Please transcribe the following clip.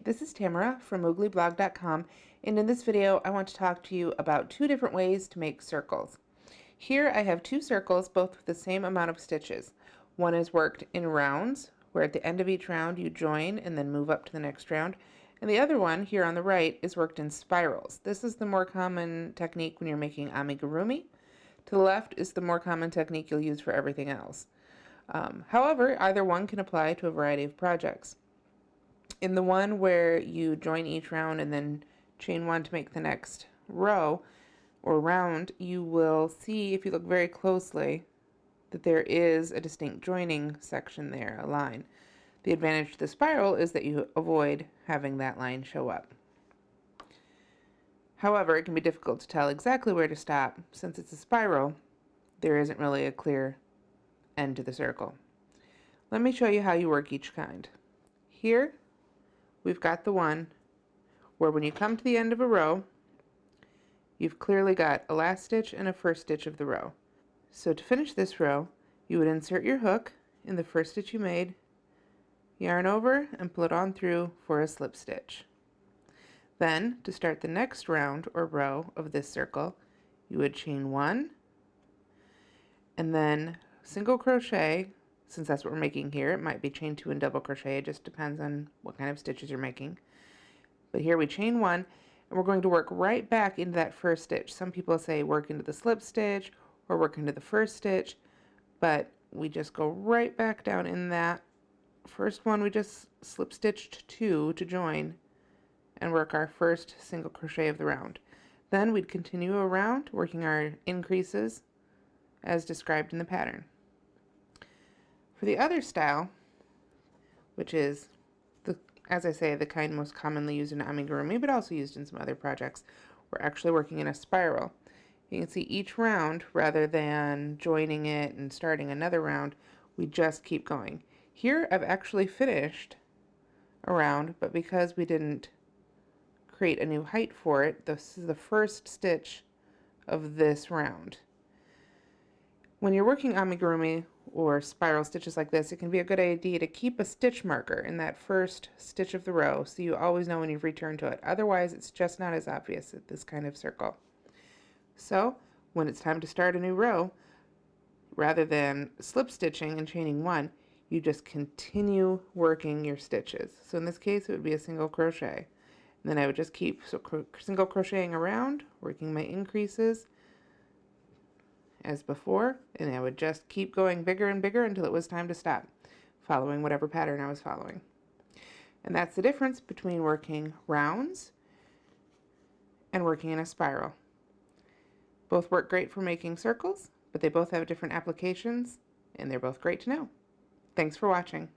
This is Tamara from ooglyblog.com, and in this video I want to talk to you about two different ways to make circles. Here I have two circles, both with the same amount of stitches. One is worked in rounds, where at the end of each round you join and then move up to the next round, and the other one here on the right is worked in spirals. This is the more common technique when you're making amigurumi. To the left is the more common technique you'll use for everything else. However, either one can apply to a variety of projects. In the one where you join each round and then chain one to make the next row or round, you will see, if you look very closely, that there is a distinct joining section there, a line. The advantage to the spiral is that you avoid having that line show up. However, it can be difficult to tell exactly where to stop. Since it's a spiral, there isn't really a clear end to the circle. Let me show you how you work each kind. Here we've got the one where when you come to the end of a row, you've clearly got a last stitch and a first stitch of the row. So to finish this row, you would insert your hook in the first stitch you made, yarn over and pull it on through for a slip stitch. Then to start the next round or row of this circle, you would chain one and then single crochet. Since that's what we're making here, it might be chain two and double crochet. It just depends on what kind of stitches you're making. But here we chain one, and we're going to work right back into that first stitch. Some people say work into the slip stitch or work into the first stitch, but we just go right back down in that first one. We just slip stitched two to join and work our first single crochet of the round. Then we'd continue around working our increases as described in the pattern. For the other style, which is, as I say, the kind most commonly used in amigurumi, but also used in some other projects, we're actually working in a spiral. You can see each round, rather than joining it and starting another round, we just keep going. Here I've actually finished a round, but because we didn't create a new height for it, this is the first stitch of this round. When you're working amigurumi or spiral stitches like this, it can be a good idea to keep a stitch marker in that first stitch of the row so you always know when you've returned to it. Otherwise, it's just not as obvious at this kind of circle. So when it's time to start a new row, rather than slip stitching and chaining one, you just continue working your stitches. So in this case, it would be a single crochet. And then I would just keep single crocheting around, working my increases as before, and I would just keep going bigger and bigger until it was time to stop, following whatever pattern I was following. And that's the difference between working rounds and working in a spiral. Both work great for making circles, but they both have different applications, and they're both great to know. Thanks for watching.